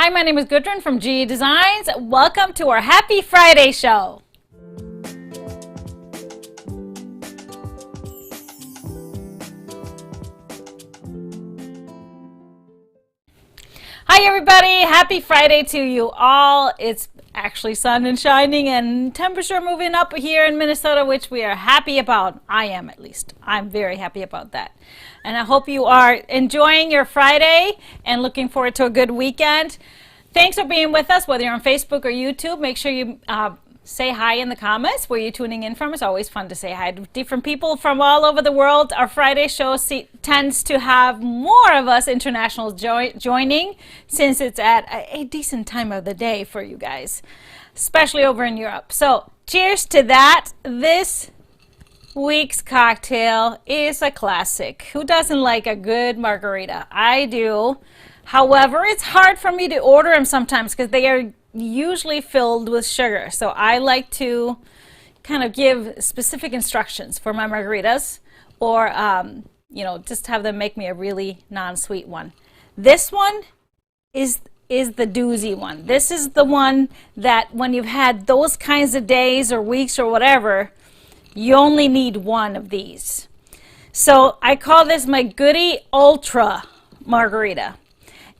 Hi, my name is Gudrun from GE Designs. Welcome to our Happy Friday show. Hi everybody, happy Friday to you all. It's actually sun and shining and temperature moving up here in Minnesota, which we are happy about. I am, at least. I'm very happy about that. And I hope you are enjoying your Friday and looking forward to a good weekend. Thanks for being with us, whether you're on Facebook or YouTube. Make sure you say hi in the comments where you're tuning in from. It's always fun to say hi to different people from all over the world. Our Friday show tends to have more of us internationals joining, since it's at a decent time of the day for you guys, especially over in Europe. So cheers to that. This week's cocktail is a classic. Who doesn't like a good margarita? I do. However, it's hard for me to order them sometimes because they are usually filled with sugar. So I like to kind of give specific instructions for my margaritas, or just have them make me a really non-sweet one. This one is the doozy one. This is the one that when you've had those kinds of days or weeks or whatever, you only need one of these. So I call this my Goody Ultra Margarita.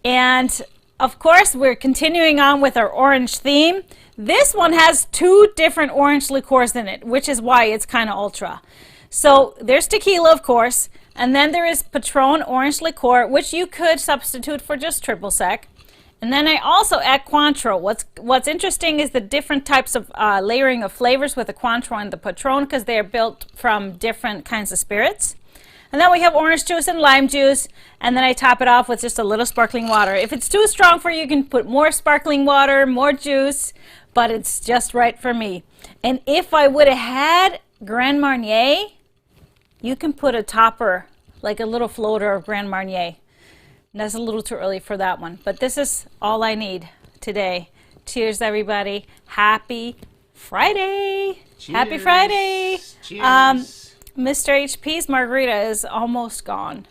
And of course, we're continuing on with our orange theme. This one has two different orange liqueurs in it, which is why it's kind of ultra. So there's tequila, of course, and then there is Patron orange liqueur, which you could substitute for just triple sec. And then I also add Cointreau. What's interesting is the different types of layering of flavors with the Cointreau and the Patron, because they are built from different kinds of spirits. And then we have orange juice and lime juice, and then I top it off with just a little sparkling water. If it's too strong for you, you can put more sparkling water, more juice, but it's just right for me. And if I would have had Grand Marnier, you can put a topper, like a little floater of Grand Marnier. And that's a little too early for that one, but this is all I need today. Cheers, everybody. Happy Friday. Cheers. Happy Friday. Cheers. Mr. HP's margarita is almost gone.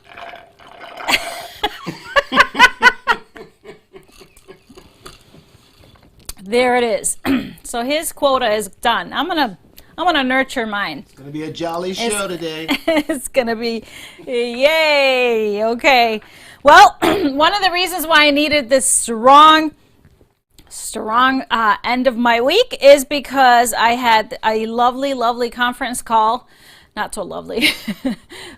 There it is. So his quota is done. I'm gonna nurture mine. It's gonna be a jolly show today. It's gonna be, yay. Okay. Well, one of the reasons why I needed this strong end of my week is because I had a lovely conference call. Not so lovely,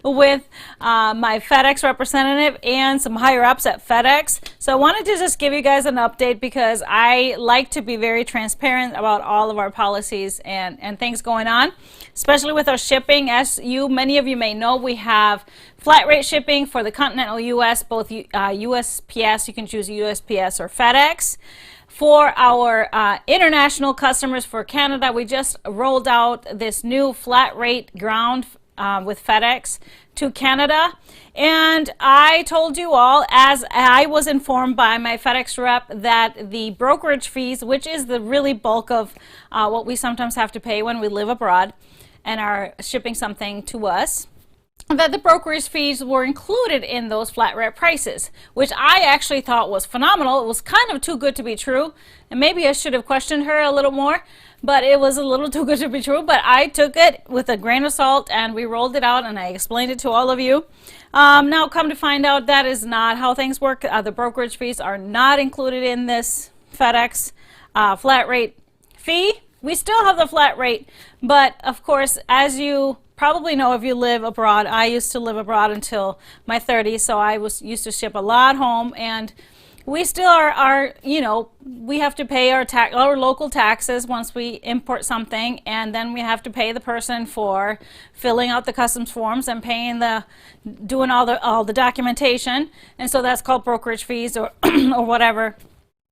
with my FedEx representative and some higher ups at FedEx. So I wanted to just give you guys an update because I like to be very transparent about all of our policies and things going on, especially with our shipping. As many of you may know, we have flat rate shipping for the continental US, both USPS, you can choose USPS or FedEx. For our international customers for Canada, we just rolled out this new flat rate ground with FedEx to Canada. And I told you all, as I was informed by my FedEx rep, that the brokerage fees, which is the really bulk of what we sometimes have to pay when we live abroad and are shipping something to us, that the brokerage fees were included in those flat rate prices, which I actually thought was phenomenal. It was kind of too good to be true, and maybe I should have questioned her a little more, but it was a little too good to be true. But I took it with a grain of salt and we rolled it out and I explained it to all of you. Now come to find out, that is not how things work. The brokerage fees are not included in this FedEx flat rate fee. We still have the flat rate, but of course, as you probably know if you live abroad, I used to live abroad until my 30s, so I used to ship a lot home, and we still are we have to pay our local taxes once we import something, and then we have to pay the person for filling out the customs forms and doing all the documentation, and so that's called brokerage fees or or whatever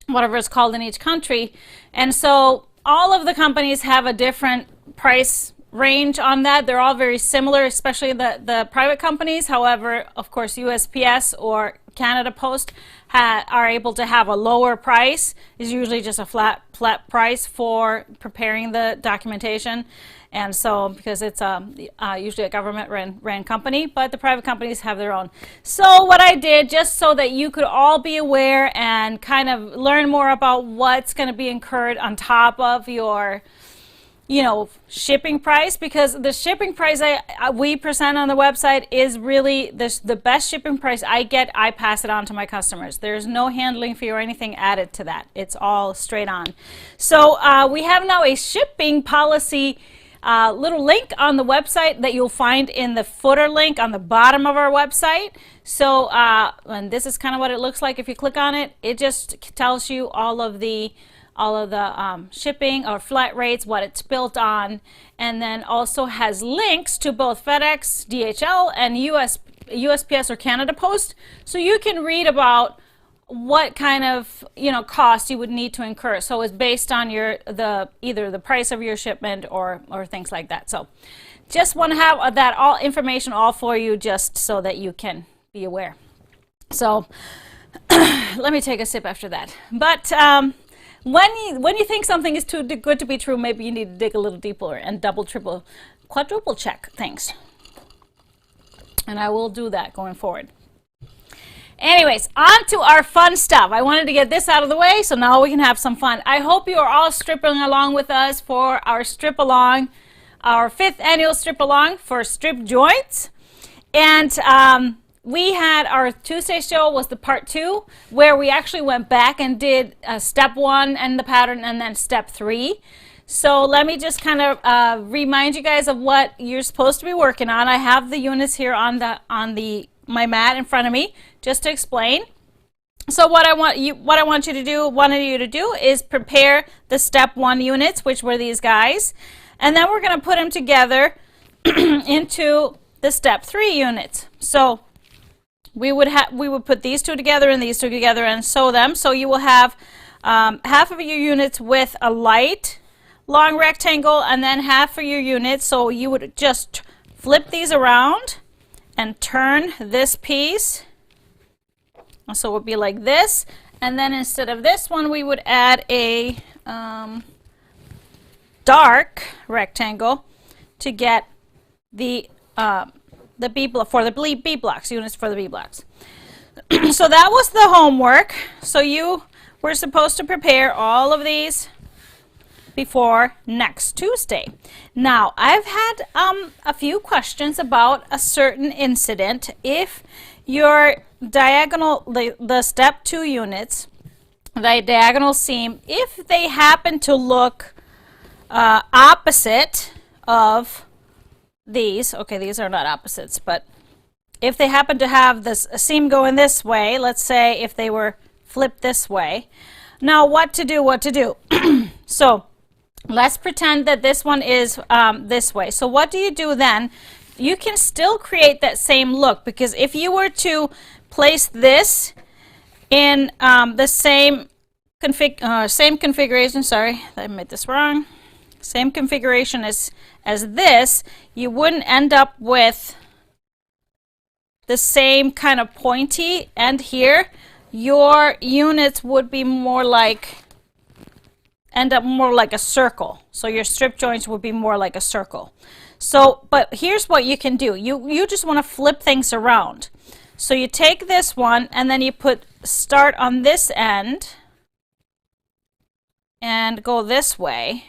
it's called in each country. And so all of the companies have a different price range on that. They're all very similar, especially the private companies. However, of course, USPS or Canada Post are able to have a lower price. Is usually just a flat price for preparing the documentation. And so, because it's usually a government ran company, but the private companies have their own. So what I did, just so that you could all be aware and kind of learn more about what's going to be incurred on top of your, shipping price, because the shipping price we present on the website is really the best shipping price I get. I pass it on to my customers. There's no handling fee or anything added to that. It's all straight on. So we have now a shipping policy little link on the website that you'll find in the footer link on the bottom of our website. So and this is kind of what it looks like. If you click on it, it just tells you all of the shipping or flat rates, what it's built on, and then also has links to both FedEx, DHL, and USPS or Canada Post, so you can read about what kind of costs you would need to incur. So it's based on either the price of your shipment or things like that. So just want to have that all information all for you, just so that you can be aware. So let me take a sip after that. But when you think something is too good to be true, maybe you need to dig a little deeper and double, triple, quadruple check things. And I will do that going forward. Anyways, on to our fun stuff. I wanted to get this out of the way, so now we can have some fun. I hope you are all stripping along with us for our strip along, our 5th annual strip along for strip joints. And we had our Tuesday show was the part 2, where we actually went back and did step 1 and the pattern, and then step 3. So let me just kind of remind you guys of what you're supposed to be working on. I have the units here on my mat in front of me, just to explain. So what I wanted you to do is prepare the step 1 units, which were these guys, and then we're going to put them together into the step 3 units. So we would put these two together and these two together and sew them. So you will have half of your units with a light long rectangle, and then half of your units. So you would just flip these around and turn this piece. So it would be like this, and then instead of this one, we would add a dark rectangle to get the B block for the B blocks, units for the B blocks. So that was the homework. So you were supposed to prepare all of these before next Tuesday. Now, I've had a few questions about a certain incident. If your diagonal, the step 2 units, the diagonal seam, if they happen to look opposite of these, okay, these are not opposites, but if they happen to have this seam going this way, let's say if they were flipped this way, now what to do? So let's pretend that this one is this way. So what do you do then? You can still create that same look, because if you were to place this in the same configuration, sorry, I made this wrong, same configuration as this, you wouldn't end up with the same kind of pointy end here. Your units would be more like, end up more like a circle. So your strip joints would be more like a circle. So, but here's what you can do. You just want to flip things around. So you take this one and then you start on this end and go this way.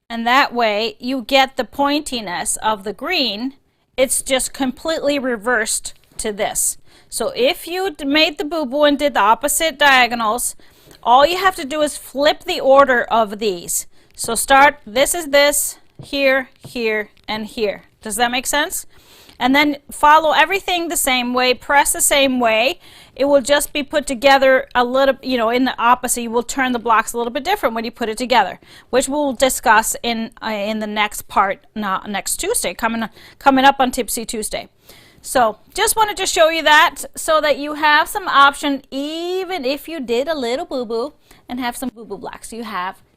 And that way you get the pointiness of the green. It's just completely reversed to this. So if you made the boo-boo and did the opposite diagonals, all you have to do is flip the order of these. So start, this is this, here, here, and here. Does that make sense? And then follow everything the same way, press the same way. It will just be put together a little, in the opposite. You will turn the blocks a little bit different when you put it together, which we'll discuss in the next part, next Tuesday, coming up on Tipsy Tuesday. So just wanted to show you that so that you have some option, even if you did a little boo-boo, and have some boo-boo blocks. You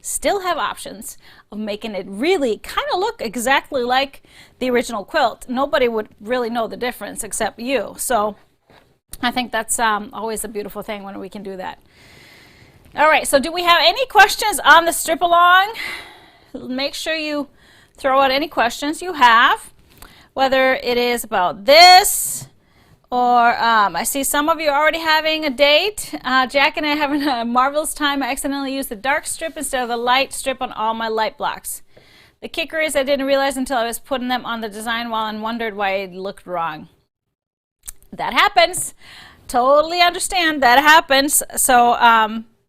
still have options of making it really kind of look exactly like the original quilt. Nobody would really know the difference except you. So I think that's always a beautiful thing when we can do that. All right, so do we have any questions on the strip along? Make sure you throw out any questions you have, whether it is about this, or I see some of you already having a date. Jack and I are having a marvelous time. I accidentally used the dark strip instead of the light strip on all my light blocks. The kicker is I didn't realize until I was putting them on the design wall and wondered why it looked wrong. That happens. Totally understand that happens. So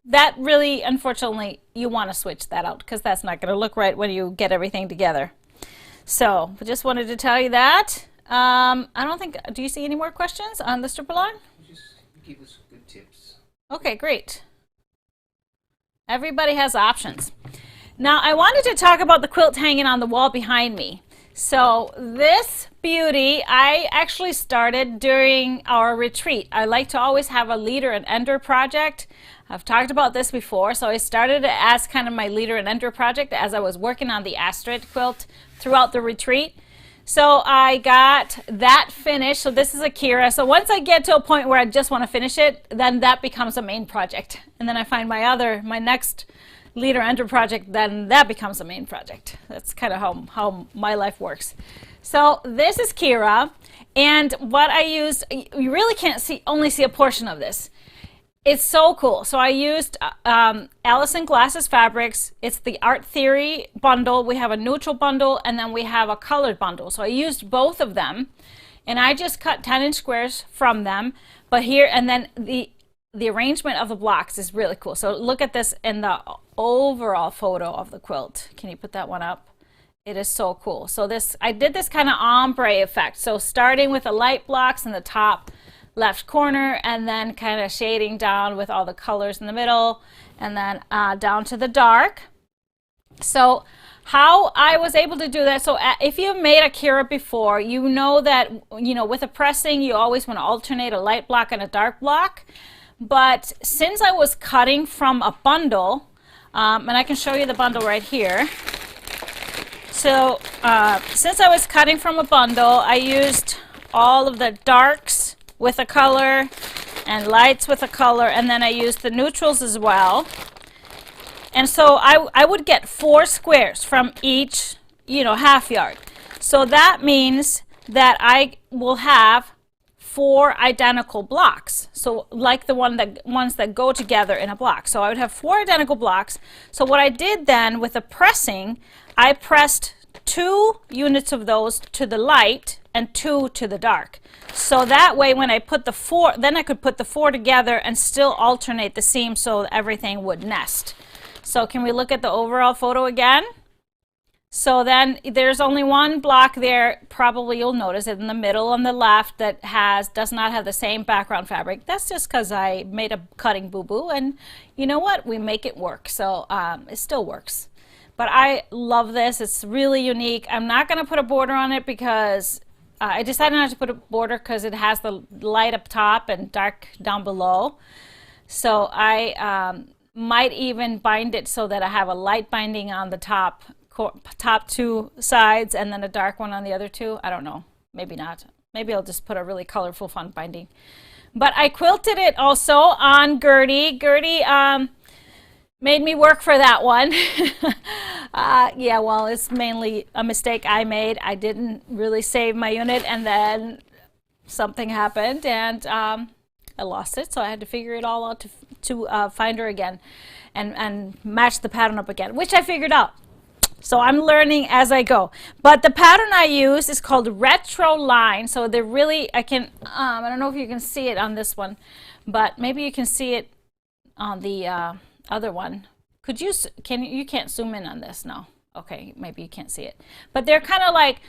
that really, unfortunately, you want to switch that out because that's not going to look right when you get everything together. So I just wanted to tell you that. I don't think, do you see any more questions on the strip along? Just give us good tips. Okay, great. Everybody has options. Now I wanted to talk about the quilt hanging on the wall behind me. So this beauty I actually started during our retreat. I like to always have a leader and ender project. I've talked about this before, so I started it as kind of my leader and ender project as I was working on the Astrid quilt throughout the retreat. So I got that finished. So this is Akira. So once I get to a point where I just want to finish it, then that becomes a main project. And then I find my next leader ender project, then that becomes a main project. That's kind of how my life works. So this is Kira, and what I used, you really can't only see a portion of this. It's so cool. So I used Allison Glass's fabrics. It's the Art Theory bundle. We have a neutral bundle, and then we have a colored bundle. So I used both of them, and I just cut 10-inch squares from them. But here, and then the arrangement of the blocks is really cool. So look at this in the overall photo of the quilt. Can you put that one up? It is so cool. So I did this kind of ombre effect. So starting with the light blocks in the top left corner, and then kind of shading down with all the colors in the middle, and then down to the dark. So how I was able to do that, so if you've made a Kira before, you know that, with a pressing, you always want to alternate a light block and a dark block. But since I was cutting from a bundle, and I can show you the bundle right here. So since I was cutting from a bundle, I used all of the darks with a color and lights with a color, and then I used the neutrals as well. And so I would get 4 squares from each, half yard. So that means that I will have 4 identical blocks. So like the ones that go together in a block. So I would have 4 identical blocks. So what I did then with the pressing, I pressed 2 units of those to the light and 2 to the dark. So that way when I put the 4, then I could put the 4 together and still alternate the seam so everything would nest. So can we look at the overall photo again? So then there's only one block there, probably you'll notice it in the middle on the left, that does not have the same background fabric. That's just because I made a cutting boo-boo, and you know what? We make it work. So it still works. But I love this. It's really unique. I'm not going to put a border on it because I decided not to put a border because it has the light up top and dark down below. So I might even bind it so that I have a light binding on the top 2 sides and then a dark one on the other 2. I don't know. Maybe not. Maybe I'll just put a really colorful, fun binding. But I quilted it also on Gertie. Gertie made me work for that one. Yeah, well, it's mainly a mistake I made. I didn't really save my unit, and then something happened, and I lost it, so I had to figure it all out to find her again and match the pattern up again, which I figured out. So I'm learning as I go. But the pattern I use is called Retro Line. So they're really, I don't know if you can see it on this one, but maybe you can see it on the other one. You can't zoom in on this? No. Okay, maybe you can't see it. But they're kind of like,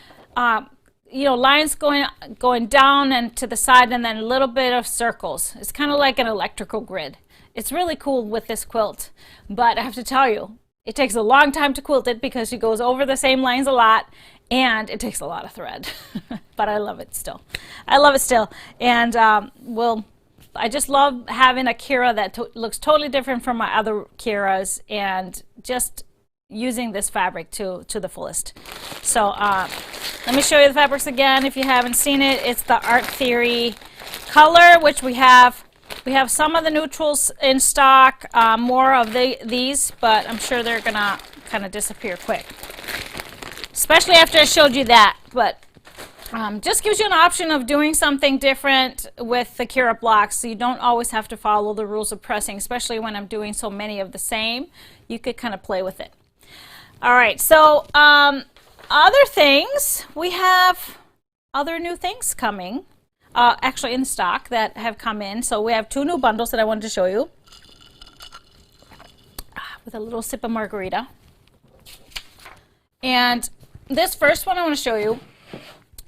lines going down and to the side, and then a little bit of circles. It's kind of like an electrical grid. It's really cool with this quilt, but I have to tell you, it takes a long time to quilt it because she goes over the same lines a lot, and it takes a lot of thread. But I love it still. I love it still, and we'll I just love having a Kira that looks totally different from my other Kiras, and just using this fabric to the fullest. So let me show you the fabrics again if you haven't seen it. It's the Art Theory color, which we have some of the neutrals in stock, more of these, but I'm sure they're gonna kind of disappear quick, especially after I showed you that. But just gives you an option of doing something different with the Kira blocks, so you don't always have to follow the rules of pressing, especially when I'm doing so many of the same. You could kind of play with it. All right, so other things, we have other new things coming, actually in stock, that have come in. So we have 2 new bundles that I wanted to show you with a little sip of margarita. And this first one I want to show you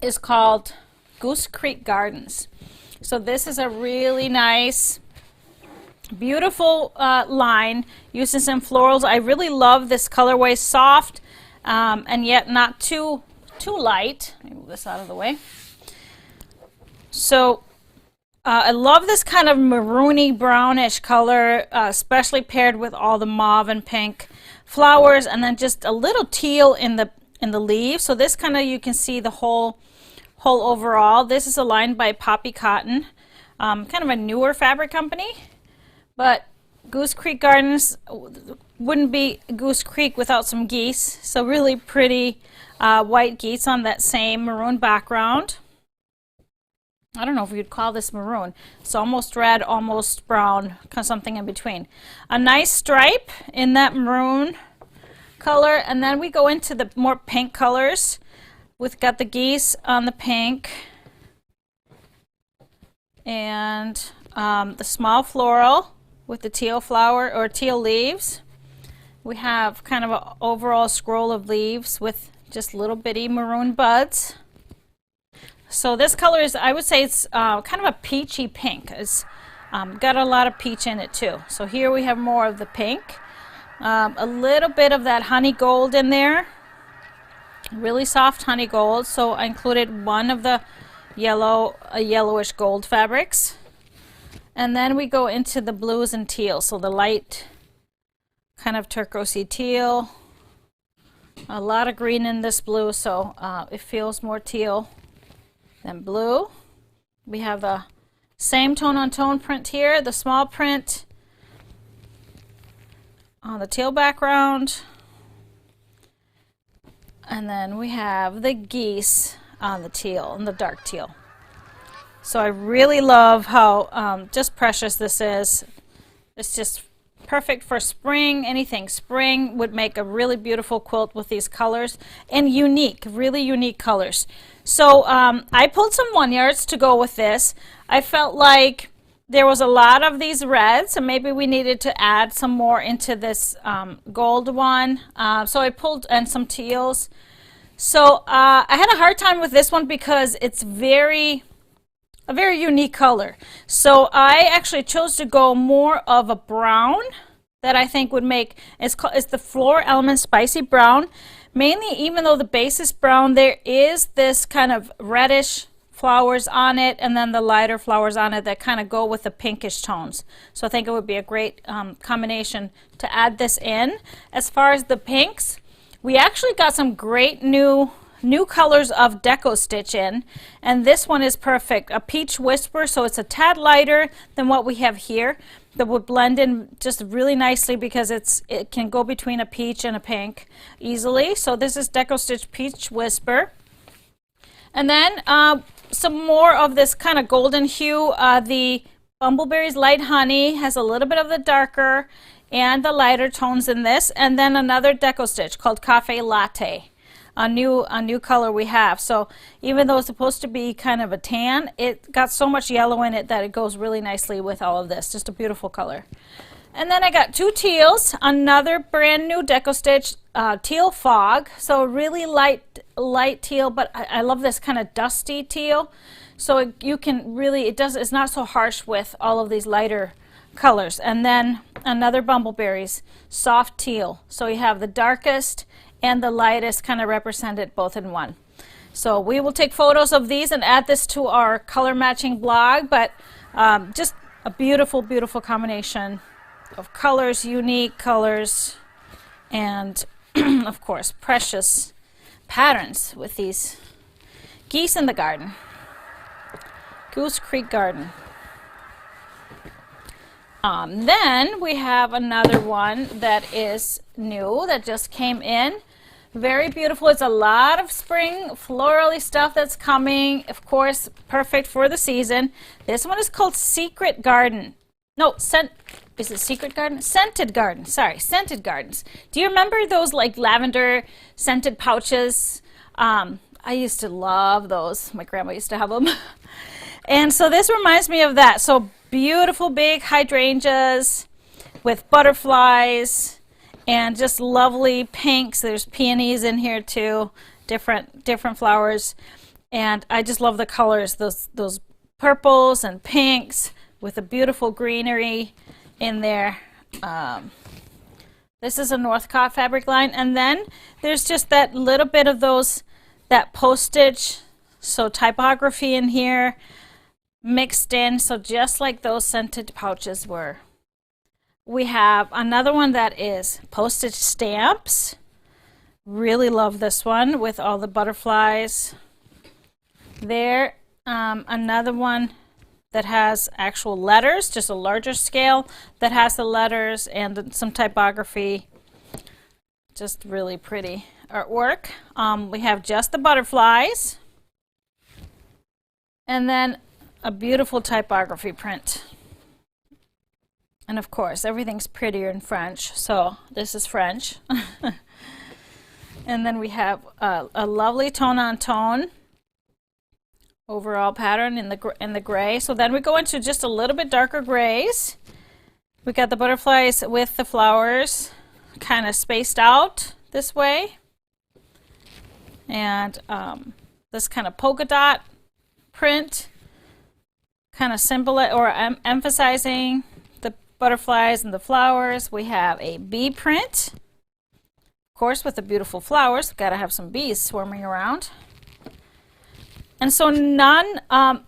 is called Goose Creek Gardens. So this is a really nice, beautiful line using some florals. I really love this colorway, soft and yet not too light. Let me move this out of the way. So I love this kind of maroony brownish color, especially paired with all the mauve and pink flowers, and then just a little teal in the leaves. So this kind of, you can see the whole overall. This is a line by Poppy Cotton, kind of a newer fabric company, but Goose Creek Gardens wouldn't be Goose Creek without some geese. So really pretty white geese on that same maroon background. I don't know if you'd call this maroon. It's almost red, almost brown, kind of something in between. A nice stripe in that maroon color, and then we go into the more pink colors. We've got the geese on the pink, and the small floral with the teal flower or teal leaves. We have kind of an overall scroll of leaves with just little bitty maroon buds. So this color is, I would say it's kind of a peachy pink. It's got a lot of peach in it too. So here we have more of the pink, a little bit of that honey gold in there. Really soft honey gold. So I included one of the yellowish gold fabrics, and then we go into the blues and teal. So the light kind of turquoisey teal, a lot of green in this blue, so it feels more teal than blue. We have the same tone on tone print here, the small print on the teal background. And then we have the geese on the teal, and the dark teal. So I really love how just precious this is. It's just perfect for spring. Anything spring would make a really beautiful quilt with these colors, and unique, really unique colors. So I pulled some 1-yards to go with this. I felt like there was a lot of these reds, and maybe we needed to add some more into this gold one. So I pulled, and some teals. So I had a hard time with this one because it's a very unique color. So I actually chose to go more of a brown that I think would make, it's the Floor Element Spicy Brown. Mainly, even though the base is brown, there is this kind of reddish flowers on it, and then the lighter flowers on it that kind of go with the pinkish tones. So I think it would be a great combination to add this in. As far as the pinks, we actually got some great new colors of deco stitch in, and this one is perfect. A peach whisper, so it's a tad lighter than what we have here, that would blend in just really nicely because it can go between a peach and a pink easily. So this is deco stitch peach whisper. And then some more of this kind of golden hue. The Bumbleberry's Light Honey has a little bit of the darker and the lighter tones in this. And then another deco stitch called Cafe Latte, a new color we have. So even though it's supposed to be kind of a tan, it got so much yellow in it that it goes really nicely with all of this. Just a beautiful color. And then I got 2 teals, another brand new deco stitch, Teal Fog. So really light teal, but I love this kind of dusty teal. So you can really, it's not so harsh with all of these lighter colors. And then another Bumbleberries, soft teal. So you have the darkest and the lightest kind of represented both in one. So we will take photos of these and add this to our color matching blog, but just a beautiful, beautiful combination of colors, unique colors, and of course, precious patterns with these geese in the garden. Goose Creek Garden. Then we have another one that is new that just came in. Very beautiful. It's a lot of spring florally stuff that's coming. Of course, perfect for the season. This one is called Secret Garden. No, is it Secret Garden? Scented Garden. Sorry, Scented Gardens. Do you remember those like lavender scented pouches? I used to love those. My grandma used to have them. And so this reminds me of that. So beautiful big hydrangeas with butterflies and just lovely pinks. There's peonies in here too, different flowers. And I just love the colors, those purples and pinks with a beautiful greenery in there. This is a Northcott fabric line. And then there's just that little bit of that postage, so typography in here mixed in, so just like those scented pouches were. We have another one that is postage stamps. Really love this one with all the butterflies there. Another one that has actual letters, just a larger scale that has the letters and some typography. Just really pretty artwork. We have just the butterflies. And then a beautiful typography print. And of course, everything's prettier in French, so this is French. And then we have a lovely tone-on-tone overall pattern in the gray. So then we go into just a little bit darker grays. We got the butterflies with the flowers kind of spaced out this way. And this kind of polka dot print, kind of emphasizing the butterflies and the flowers. We have a bee print, of course, with the beautiful flowers. Got to have some bees swarming around. And so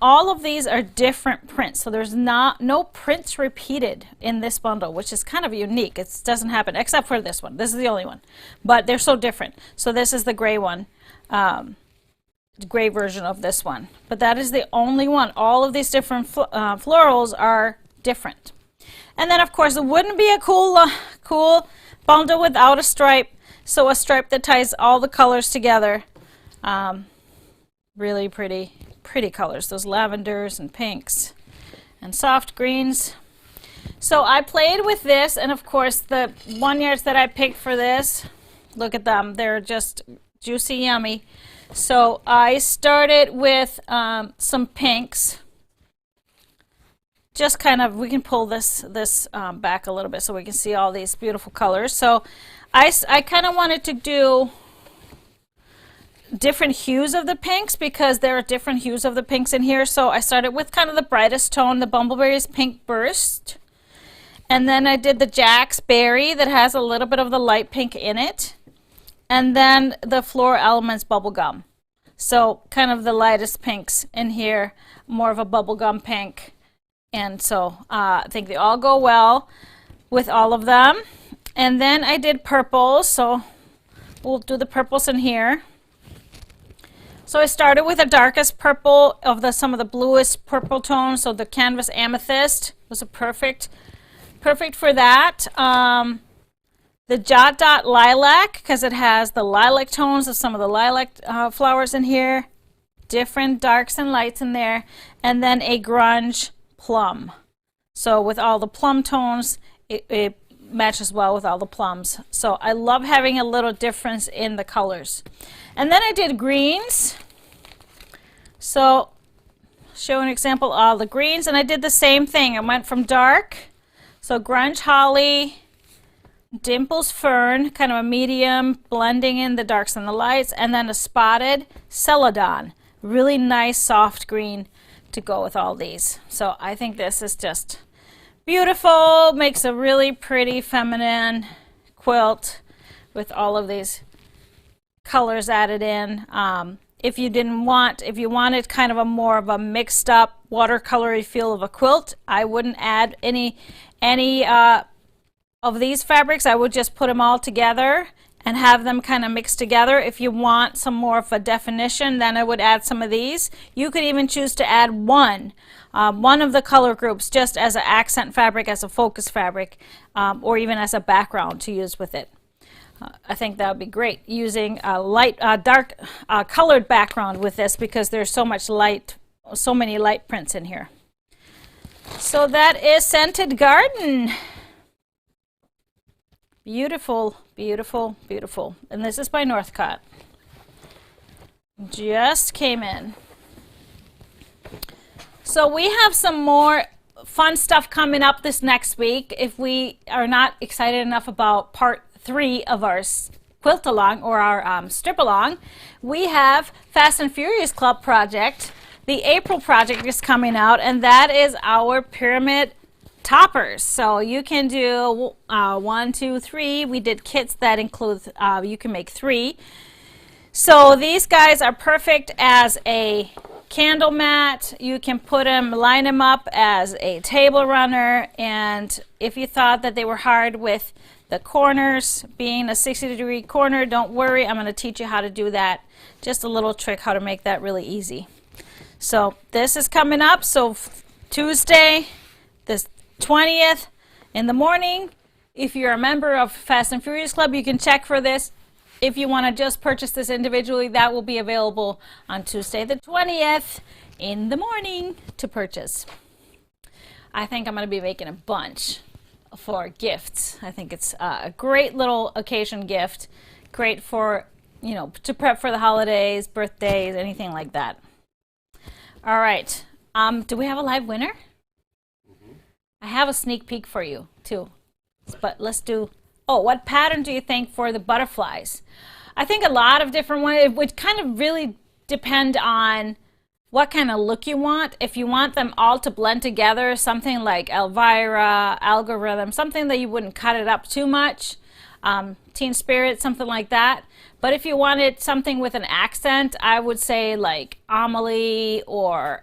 all of these are different prints. So there's no prints repeated in this bundle, which is kind of unique. It doesn't happen except for this one. This is the only one, but they're so different. So this is the gray one. The gray version of this one, but that is the only one. All of these different florals are different. And then of course it wouldn't be a cool bundle without a stripe, so a stripe that ties all the colors together. Really pretty colors, those lavenders and pinks and soft greens. So I played with this, and of course the 1 yards that I picked for this, look at them, they're just juicy, yummy. So I started with some pinks. Just kind of, we can pull this back a little bit so we can see all these beautiful colors. So I kind of wanted to do different hues of the pinks because there are different hues of the pinks in here. So I started with kind of the brightest tone, the Bumbleberry's Pink Burst. And then I did the Jack's Berry that has a little bit of the light pink in it. And then the Floral Elements Bubblegum. So kind of the lightest pinks in here, more of a bubblegum pink. And so I think they all go well with all of them. And then I did purples, so we'll do the purples in here. So I started with the darkest purple of some of the bluest purple tones. So the Canvas Amethyst was a perfect for that. The Jot Dot Lilac, because it has the lilac tones of some of the lilac flowers in here. Different darks and lights in there. And then a Grunge Plum. So with all the plum tones, it matches well with all the plums. So I love having a little difference in the colors. And then I did greens. So show an example of all the greens. And I did the same thing. I went from dark. So Grunge Holly, Dimples Fern, kind of a medium, blending in the darks and the lights, and then a spotted Celadon. Really nice soft green to go with all these. So I think this is just beautiful, makes a really pretty feminine quilt with all of these colors added in. if you wanted kind of a more of a mixed up watercolory feel of a quilt, I wouldn't add any of these fabrics. I would just put them all together and have them kind of mixed together. If you want some more of a definition, then I would add some of these. You could even choose to add one of the color groups just as an accent fabric, as a focus fabric, or even as a background to use with it. I think that would be great, using a dark colored background with this, because there's so many light prints in here. So that is Scented Garden. Beautiful, beautiful, beautiful. And this is by Northcott. Just came in. So we have some more fun stuff coming up this next week. If we are not excited enough about part 3 of our quilt along, or our strip along, we have Fast and Furious Club project. The April project is coming out, and that is our pyramid toppers. So you can do 1, 2, 3. We did kits that include, you can make 3. So these guys are perfect as a candle mat. You can line them up as a table runner, and if you thought that they were hard with the corners being a 60-degree corner, don't worry, I'm going to teach you how to do that. Just a little trick how to make that really easy. So this is coming up, so Tuesday this 20th in the morning. If you're a member of Fast and Furious Club, you can check for this. If you want to just purchase this individually, that will be available on Tuesday the 20th in the morning to purchase. I think I'm going to be making a bunch for gifts. I think it's a great little occasion gift, great for, to prep for the holidays, birthdays, anything like that. All right, do we have a live winner? I have a sneak peek for you too, but let's do, what pattern do you think for the butterflies? I think a lot of different ones. It would kind of really depend on what kind of look you want. If you want them all to blend together, something like Elvira, Algorithm, something that you wouldn't cut it up too much, Teen Spirit, something like that. But if you wanted something with an accent, I would say like Amelie or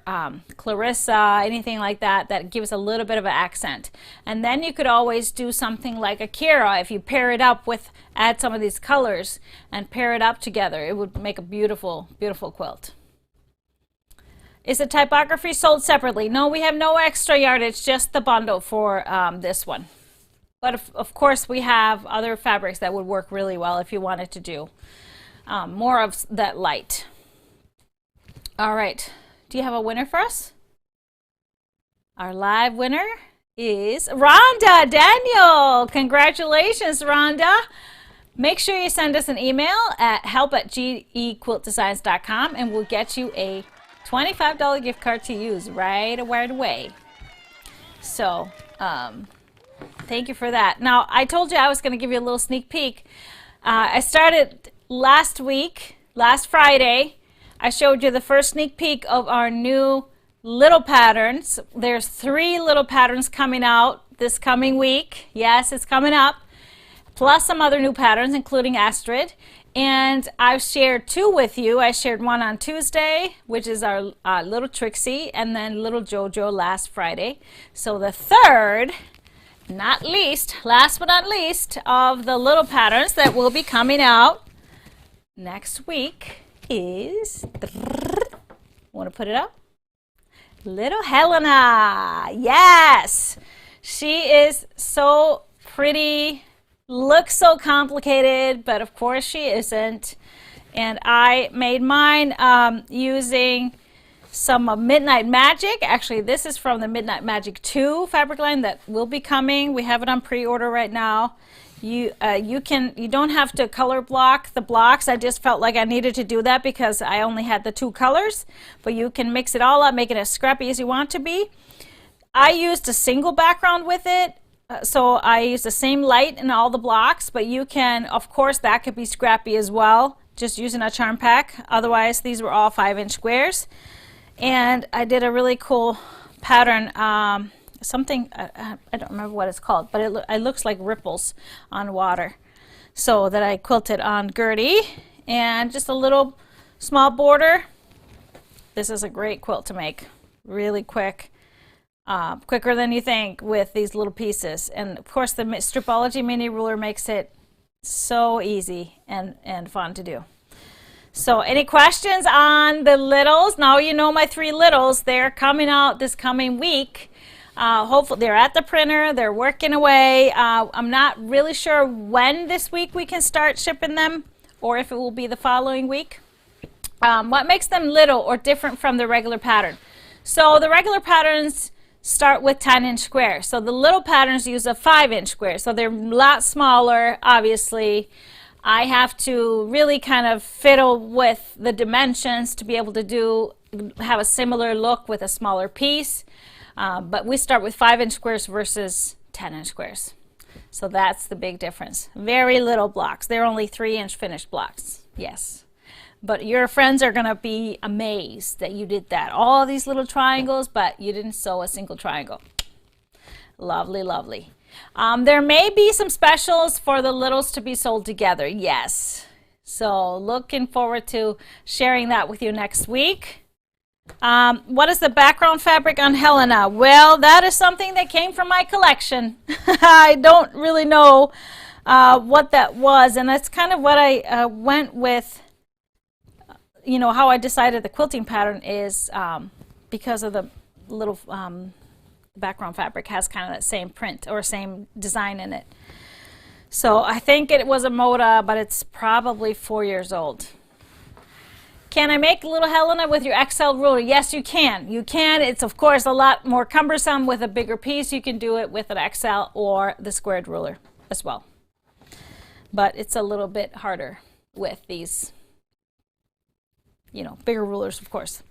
Clarissa, anything like that, that gives a little bit of an accent. And then you could always do something like Akira. If you pair it up with, add some of these colors and pair it up together, it would make a beautiful, beautiful quilt. Is the typography sold separately? No, we have no extra yardage, just the bundle for this one. But of course, we have other fabrics that would work really well if you wanted to do more of that light. All right, do you have a winner for us? Our live winner is Rhonda Daniel. Congratulations, Rhonda. Make sure you send us an email at help@gequiltdesigns.com and we'll get you a $25 gift card to use right away. So, thank you for that. Now, I told you I was going to give you a little sneak peek. I started last Friday. I showed you the first sneak peek of our new little patterns. There's 3 little patterns coming out this coming week. Yes, it's coming up. Plus some other new patterns, including Astrid. And I've shared 2 with you. I shared one on Tuesday, which is our little Trixie, and then little Jojo last Friday. So the third, last but not least, of the little patterns that will be coming out next week is, want to put it up? Little Helena. Yes, she is so pretty. Looks so complicated, but of course she isn't. And I made mine using some of Midnight Magic. Actually, this is from the Midnight Magic 2 fabric line that will be coming. We have it on pre-order right now. You don't have to color block the blocks. I just felt like I needed to do that because I only had the 2 colors, but you can mix it all up, make it as scrappy as you want to be. I used a single background with it. So I use the same light in all the blocks, but you can, of course, that could be scrappy as well, just using a charm pack. Otherwise, these were all 5-inch squares. And I did a really cool pattern, something, I don't remember what it's called, but it looks like ripples on water. So that I quilted on Gertie, and just a little small border, this is a great quilt to make. Really quick, quicker than you think with these little pieces. And of course the Stripology mini ruler makes it so easy and fun to do. So any questions on the littles? Now you know my 3 littles. They're coming out this coming week. Hopefully they're at the printer. They're working away. I'm not really sure when this week we can start shipping them or if it will be the following week. What makes them little or different from the regular pattern? So the regular patterns start with 10-inch squares. So the little patterns use a 5-inch square. So they're a lot smaller, obviously. I have to really kind of fiddle with the dimensions to be able to have a similar look with a smaller piece. But we start with 5-inch squares versus 10-inch squares. So that's the big difference. Very little blocks. They're only 3-inch finished blocks. Yes. But your friends are going to be amazed that you did that. All these little triangles, but you didn't sew a single triangle. Lovely, lovely. There may be some specials for the littles to be sold together. Yes. So looking forward to sharing that with you next week. What is the background fabric on Helena? Well, that is something that came from my collection. I don't really know what that was, and that's kind of what I went with. You know, how I decided the quilting pattern is because of the little background fabric has kind of that same print or same design in it. So I think it was a Moda, but it's probably 4 years old. Can I make little Helena with your XL ruler? Yes, you can. You can. It's, of course, a lot more cumbersome with a bigger piece. You can do it with an XL or the squared ruler as well. But it's a little bit harder with these, you know, bigger rulers, of course.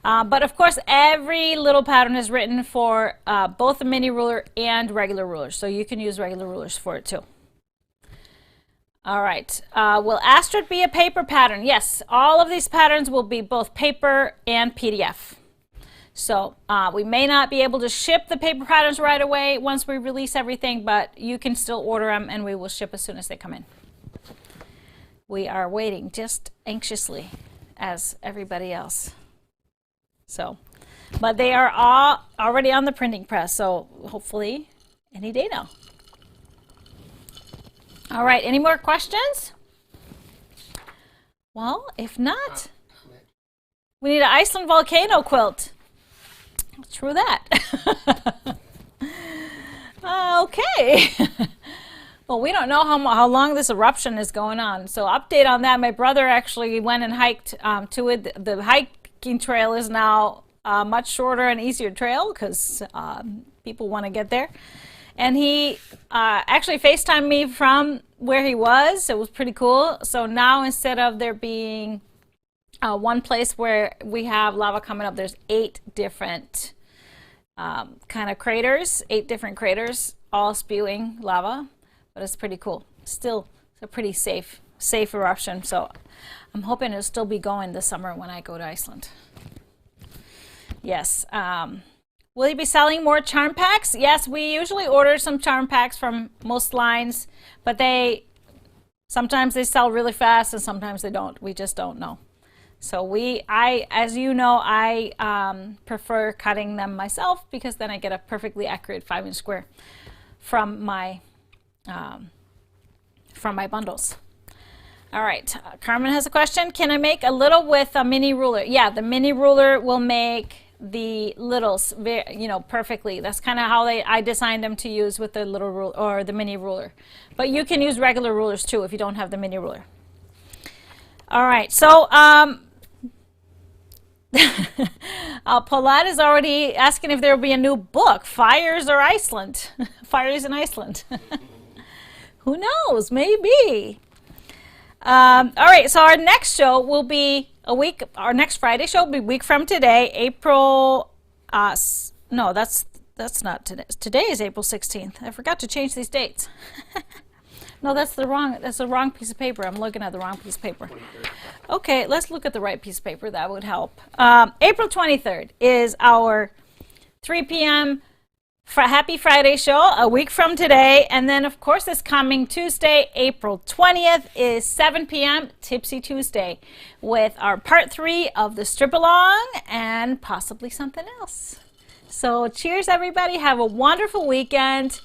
But of course, every little pattern is written for both the mini ruler and regular rulers. So you can use regular rulers for it too. All right. Will Astrid be a paper pattern? Yes, all of these patterns will be both paper and PDF. So we may not be able to ship the paper patterns right away once we release everything, but you can still order them and we will ship as soon as they come in. We are waiting just anxiously as everybody else. So, but they are all already on the printing press, so hopefully any day now. All right, any more questions? Well, if not, we need an Iceland volcano quilt. True that. Okay. Well, we don't know how long this eruption is going on. So update on that. My brother actually went and hiked to it. The hiking trail is now a much shorter and easier trail because people want to get there. And he actually FaceTimed me from where he was. It was pretty cool. So now instead of there being one place where we have lava coming up, there's 8 different kind of craters, 8 different craters, all spewing lava. But it's pretty cool. Still, it's a pretty safe eruption. So I'm hoping it'll still be going this summer when I go to Iceland. Yes. Will you be selling more charm packs? Yes, we usually order some charm packs from most lines, but sometimes they sell really fast and sometimes they don't. We just don't know. So as you know, I prefer cutting them myself because then I get a perfectly accurate 5-inch square from my bundles. All right, Carmen has a question. Can I make a little with a mini ruler? Yeah, the mini ruler will make the littles, perfectly. That's kind of how I designed them to use with the little ruler or the mini ruler. But you can use regular rulers too if you don't have the mini ruler. All right, so Paulette is already asking if there will be a new book, Fires or Iceland? Fires in Iceland. Who knows? Maybe. All right, so our next show will be our next Friday show will be a week from today, April, no, that's not today. Today is April 16th. I forgot to change these dates. No, that's the wrong piece of paper. I'm looking at the wrong piece of paper. Okay, let's look at the right piece of paper. That would help. April 23rd is our 3 p.m. Happy Friday show a week from today. And then, of course, this coming Tuesday, April 20th, is 7 p.m. Tipsy Tuesday with our part 3 of the strip along and possibly something else. So cheers, everybody. Have a wonderful weekend.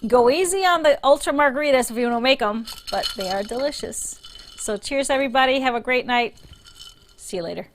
Go easy on the ultra margaritas if you don't make them, but they are delicious. So cheers, everybody. Have a great night. See you later.